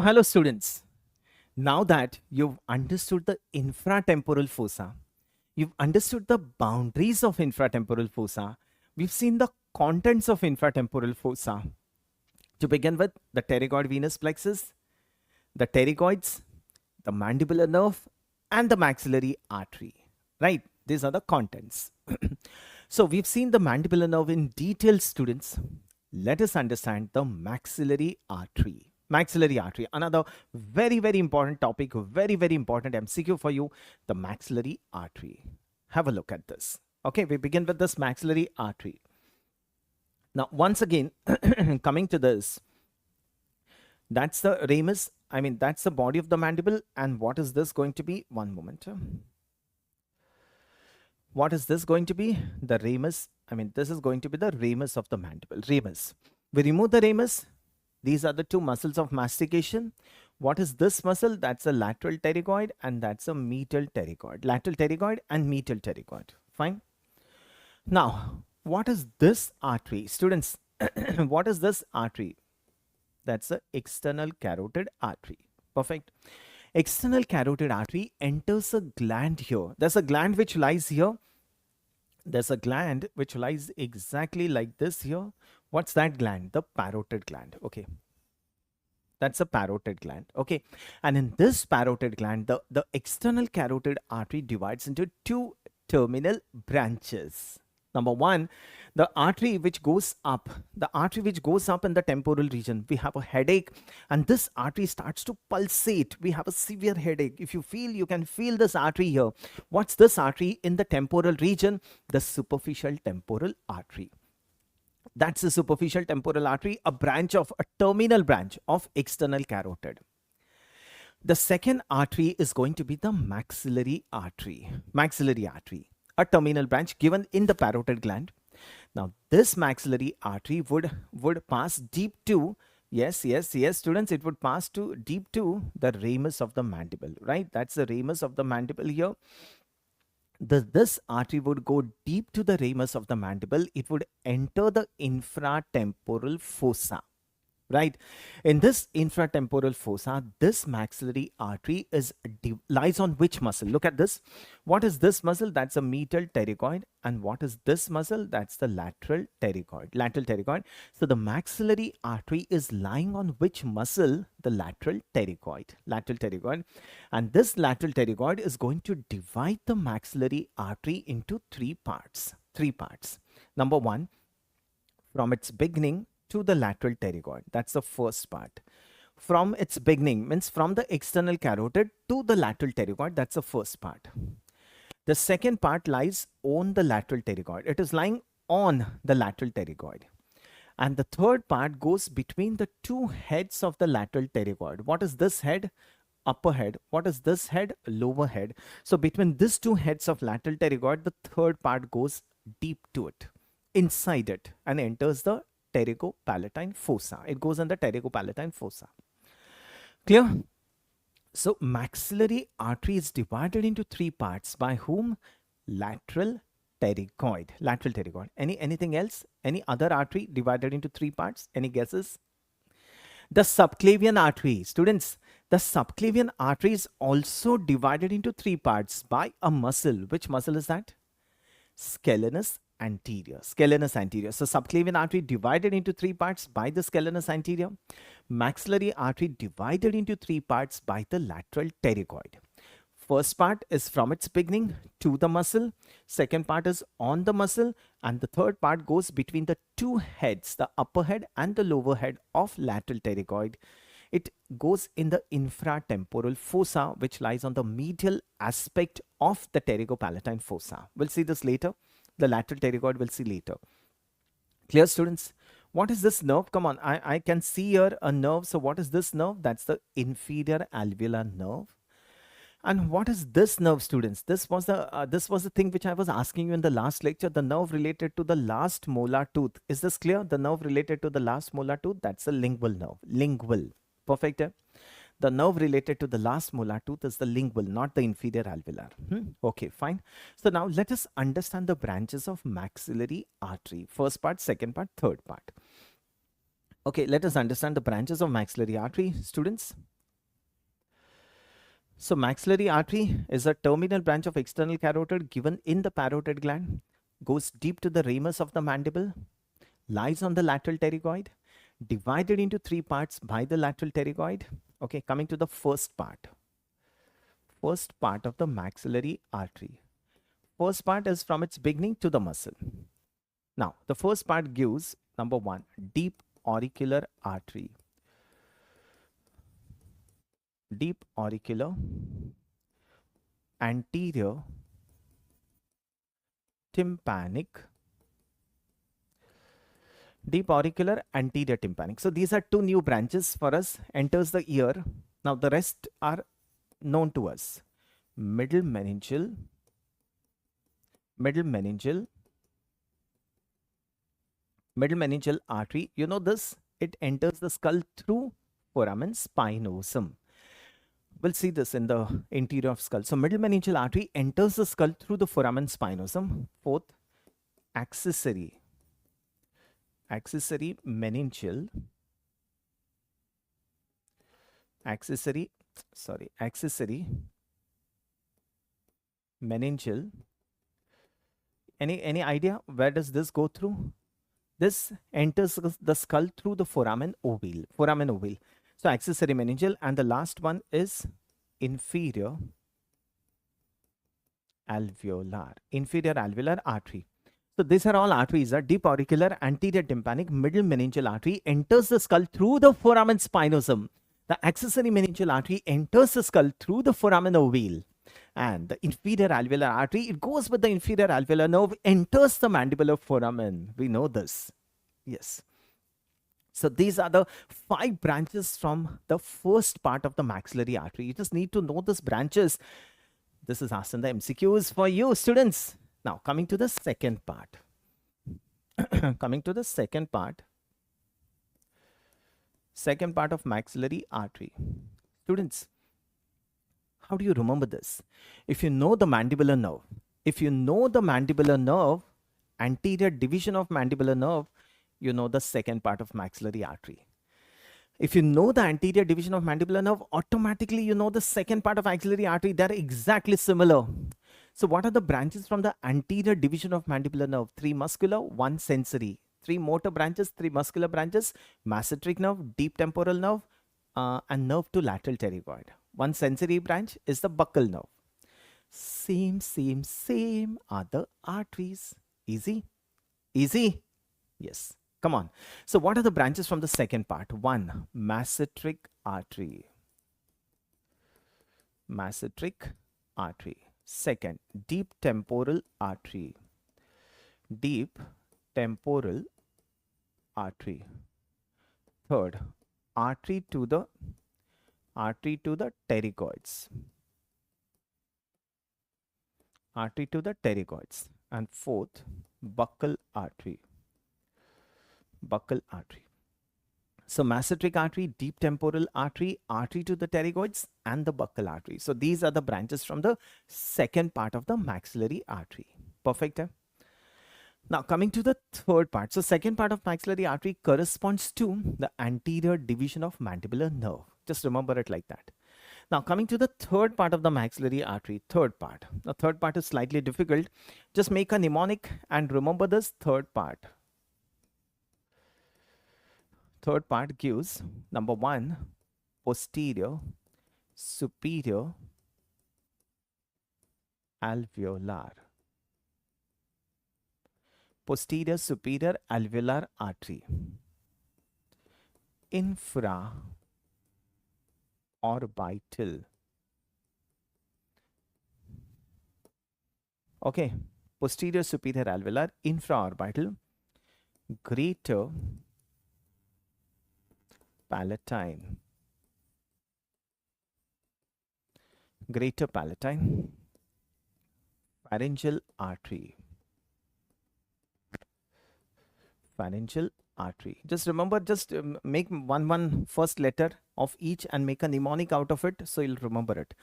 Hello students. Now that you've understood the infratemporal fossa, you've understood the boundaries of infratemporal fossa, we've seen the contents of infratemporal fossa. To begin with, the pterygoid venous plexus, the pterygoids, the mandibular nerve, and the maxillary artery. Right? These are the contents. So we've seen the mandibular nerve in detail, students. Let us understand the maxillary artery. Maxillary artery, another very important topic, very important MCQ for you, the maxillary artery. Have a look at this. Okay, we begin with this maxillary artery. Now, once again, coming to this, that's the ramus. I mean, that's the body of the mandible. And what is this going to be? One moment. What is this going to be? The ramus. I mean, this is going to be the ramus of the mandible. Ramus. We remove the ramus. These are the two muscles of mastication. What is this muscle? That's a lateral pterygoid and that's a medial pterygoid. Lateral pterygoid and medial pterygoid. Fine. Now, what is this artery? Students, what is this artery? That's the external carotid artery. Perfect. External carotid artery enters a gland here. There's a gland which lies here. There's a gland which lies exactly like this here. What's that gland? The parotid gland. Okay. That's a parotid gland. Okay. And in this parotid gland, the external carotid artery divides into two terminal branches. Number one, the artery which goes up, in the temporal region, we have a headache and this artery starts to pulsate. We have a severe headache. If you feel, you can feel this artery here. What's this artery in the temporal region? The superficial temporal artery. That's the superficial temporal artery, a terminal branch of external carotid. The second artery is going to be the maxillary artery. Maxillary artery, a terminal branch given in the parotid gland. Now, this maxillary artery would pass deep to, yes, students, it would pass to deep to the ramus of the mandible, right? That's the ramus of the mandible here. This artery would go deep to the ramus of the mandible. It would enter the infratemporal fossa. Right. In this infratemporal fossa, this maxillary artery lies on which muscle? Look at this. What is this muscle? That's a medial pterygoid. And what is this muscle? That's the lateral pterygoid. Lateral pterygoid. So the maxillary artery is lying on which muscle? The lateral pterygoid. Lateral pterygoid. And this lateral pterygoid is going to divide the maxillary artery into three parts. Number one, from its beginning to the lateral pterygoid. That's the first part. From its beginning means from the external carotid to the lateral pterygoid. That's the first part. The second part lies on the lateral pterygoid. It is lying on the lateral pterygoid. And the third part goes between the two heads of the lateral pterygoid. What is this head? Upper head. What is this head? Lower head. So between these two heads of lateral pterygoid, the third part goes deep to it, inside it, and enters the pterygopalatine fossa. It goes in the pterygopalatine fossa. Clear? So maxillary artery is divided into three parts by whom? Lateral pterygoid. Lateral pterygoid. Anything else? Any other artery divided into three parts? Any guesses? The subclavian artery. Students, the subclavian artery is also divided into three parts by a muscle. Which muscle is that? Scalenus anterior. Scalenus anterior. So subclavian artery divided into three parts by the scalenus anterior. Maxillary artery divided into three parts by the lateral pterygoid. First part is from its beginning to the muscle. Second part is on the muscle. And the third part goes between the two heads, the upper head and the lower head of lateral pterygoid. It goes in the infratemporal fossa, which lies on the medial aspect of the pterygopalatine fossa. We'll see this later. The lateral pterygoid we'll see later. Clear, students? What is this nerve? Come on, I can see here a nerve. So what is this nerve? That's the inferior alveolar nerve. And what is this nerve, students? This was the thing which I was asking you in the last lecture. The nerve related to the last molar tooth. Is this clear? The nerve related to the last molar tooth. That's a lingual nerve. Lingual. Perfect. The nerve related to the last molar tooth is the lingual, not the inferior alveolar. Okay, fine. So now let us understand the branches of maxillary artery. First part, second part, third part. Okay, let us understand the branches of maxillary artery, students. So maxillary artery is a terminal branch of external carotid given in the parotid gland, goes deep to the ramus of the mandible, lies on the lateral pterygoid, divided into three parts by the lateral pterygoid. Okay, coming to the first part of the maxillary artery. First part is from its beginning to the muscle. Now, the first part gives, number one, deep auricular artery. Deep auricular, anterior tympanic, deep auricular, anterior tympanic. So these are two new branches for us, enters the ear. Now the rest are known to us. Middle meningeal, middle meningeal artery. You know this, it enters the skull through foramen spinosum. We'll see this in the interior of skull. So middle meningeal artery enters the skull through the foramen spinosum. Fourth, accessory meningeal any idea where does this go through? This enters the skull through the foramen ovale. So accessory meningeal, and the last one is inferior alveolar artery. So these are all arteries. Deep auricular, anterior tympanic, middle meningeal artery enters the skull through the foramen spinosum. The accessory meningeal artery enters the skull through the foramen ovale. And the inferior alveolar artery, it goes with the inferior alveolar nerve, enters the mandibular foramen. We know this. Yes. So these are the 5 branches from the first part of the maxillary artery. You just need to know these branches. This is asked in the MCQs for you, students. Now, coming to the second part. Second part of maxillary artery. Students, how do you remember this? If you know the mandibular nerve, anterior division of mandibular nerve, you know the second part of maxillary artery. If you know the anterior division of mandibular nerve, automatically you know the second part of maxillary artery. They're exactly similar. So what are the branches from the anterior division of mandibular nerve? 3 muscular, 1 sensory. 3 motor branches, 3 muscular branches, masseteric nerve, deep temporal nerve, and nerve to lateral pterygoid. 1 sensory branch is the buccal nerve. Same are the arteries. Easy? Yes. Come on. So what are the branches from the second part? 1. Masseteric artery. Second, deep temporal artery. Third, artery to the pterygoids. And fourth, buccal artery. So masseteric artery, deep temporal artery, artery to the pterygoids, and the buccal artery. So these are the branches from the second part of the maxillary artery. Perfect. Now coming to the third part. So second part of maxillary artery corresponds to the anterior division of mandibular nerve. Just remember it like that. Now coming to the third part of the maxillary artery. The third part is slightly difficult. Just make a mnemonic and remember this third part. Third part gives, number 1, posterior superior alveolar. Posterior superior alveolar artery. Infraorbital. Okay. Posterior superior alveolar, infraorbital, greater palatine, pharyngeal artery. Just remember, make one first letter of each and make a mnemonic out of it, so you'll remember it.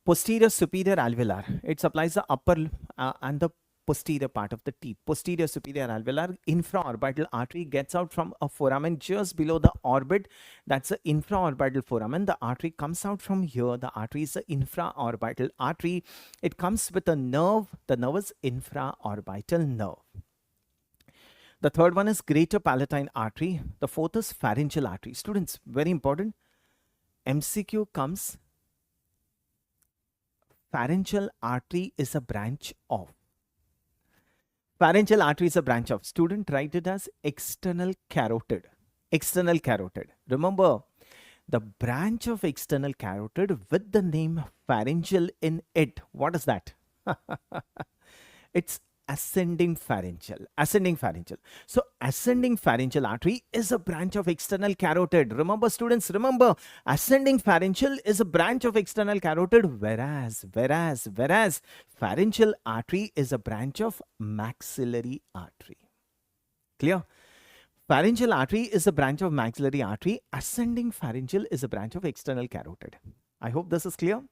Posterior superior alveolar, it supplies the upper and the posterior part of the teeth. Posterior superior alveolar infraorbital artery gets out from a foramen just below the orbit. That's the infraorbital foramen. The artery comes out from here. The artery is the infraorbital artery. It comes with a nerve. The nerve is infraorbital nerve. The third one is greater palatine artery. The fourth is pharyngeal artery. Students, very important. MCQ comes. Pharyngeal artery is a branch of. Pharyngeal artery is a branch of. Student, write it as external carotid. External carotid. Remember, the branch of external carotid with the name pharyngeal in it. What is that? It's ascending pharyngeal. Ascending pharyngeal. So ascending pharyngeal artery is a branch of external carotid. Remember, students, remember, ascending pharyngeal is a branch of external carotid, whereas pharyngeal artery is a branch of maxillary artery. Clear? Pharyngeal artery is a branch of maxillary artery. Ascending pharyngeal is a branch of external carotid. I hope this is clear.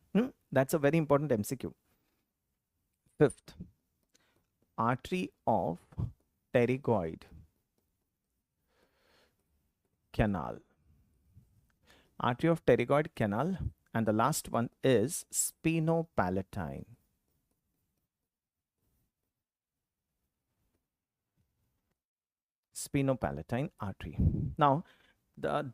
That's a very important MCQ. Fifth, artery of pterygoid canal. Artery of pterygoid canal. And the last one is spinopalatine. Spinopalatine artery. Now,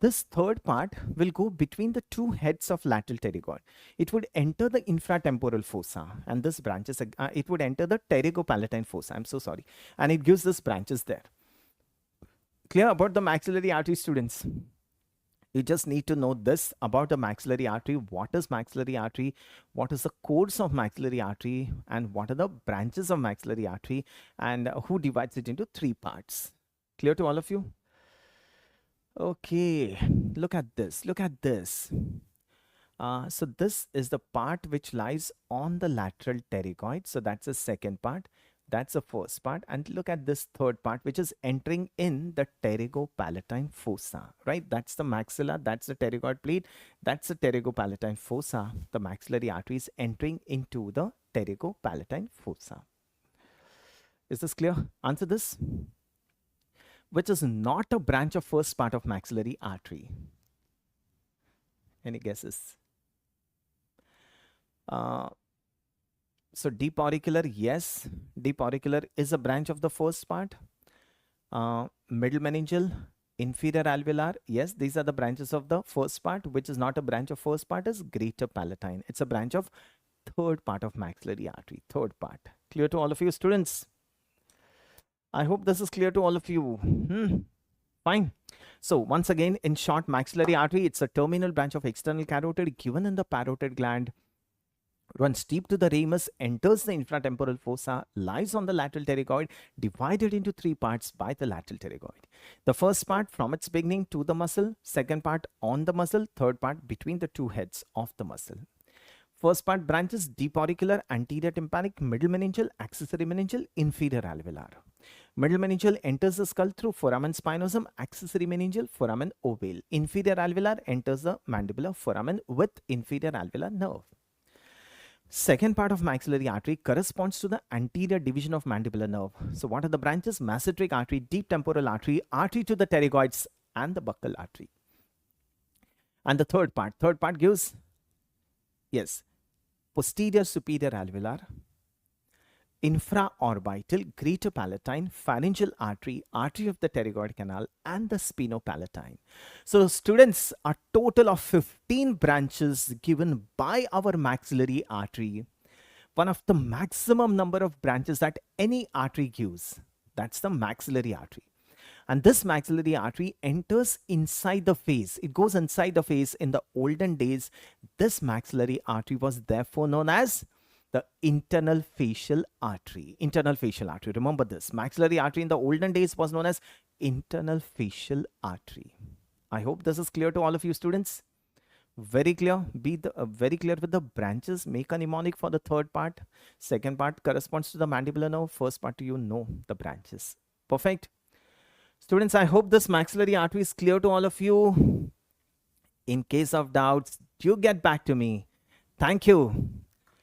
this third part will go between the two heads of lateral pterygoid. It would enter the infratemporal fossa, and this branches, it would enter the pterygopalatine fossa. I'm so sorry. And it gives this branches there. Clear about the maxillary artery, students? You just need to know this about the maxillary artery. What is maxillary artery? What is the course of maxillary artery? And what are the branches of maxillary artery? And who divides it into three parts? Clear to all of you? Okay, look at this. Look at this. So this is the part which lies on the lateral pterygoid. So that's the second part. That's the first part. And look at this third part, which is entering in the pterygopalatine fossa, right? That's the maxilla. That's the pterygoid plate. That's the pterygopalatine fossa. The maxillary artery is entering into the pterygopalatine fossa. Is this clear? Answer this. Which is not a branch of first part of maxillary artery. Any guesses? So deep auricular, yes. Deep auricular is a branch of the first part. Middle meningeal, inferior alveolar, yes, these are the branches of the first part. Which is not a branch of first part is greater palatine. It's a branch of third part of maxillary artery. Third part. Clear to all of you, students? I hope this is clear to all of you. Fine. So once again, in short, maxillary artery, it's a terminal branch of external carotid given in the parotid gland, runs deep to the ramus, enters the infratemporal fossa, lies on the lateral pterygoid, divided into three parts by the lateral pterygoid. The first part from its beginning to the muscle, second part on the muscle, third part between the two heads of the muscle. First part branches deep auricular, anterior tympanic, middle meningeal, accessory meningeal, inferior alveolar. Middle meningeal enters the skull through foramen spinosum, accessory meningeal, foramen ovale. Inferior alveolar enters the mandibular foramen with inferior alveolar nerve. Second part of maxillary artery corresponds to the anterior division of mandibular nerve. So what are the branches? Masseteric artery, deep temporal artery, artery to the pterygoids, and the buccal artery. And the third part gives, yes, posterior superior alveolar, infraorbital, greater palatine, pharyngeal artery, artery of the pterygoid canal, and the spinopalatine. So students, a total of 15 branches given by our maxillary artery. One of the maximum number of branches that any artery gives. That's the maxillary artery. And this maxillary artery enters inside the face. It goes inside the face. In the olden days, this maxillary artery was therefore known as the internal facial artery. Internal facial artery. Remember this. Maxillary artery in the olden days was known as internal facial artery. I hope this is clear to all of you, students. Very clear. Be very clear with the branches. Make a mnemonic for the third part. Second part corresponds to the mandibular nerve. First part, you know the branches. Perfect. Students, I hope this maxillary artery is clear to all of you. In case of doubts, do get back to me. Thank you.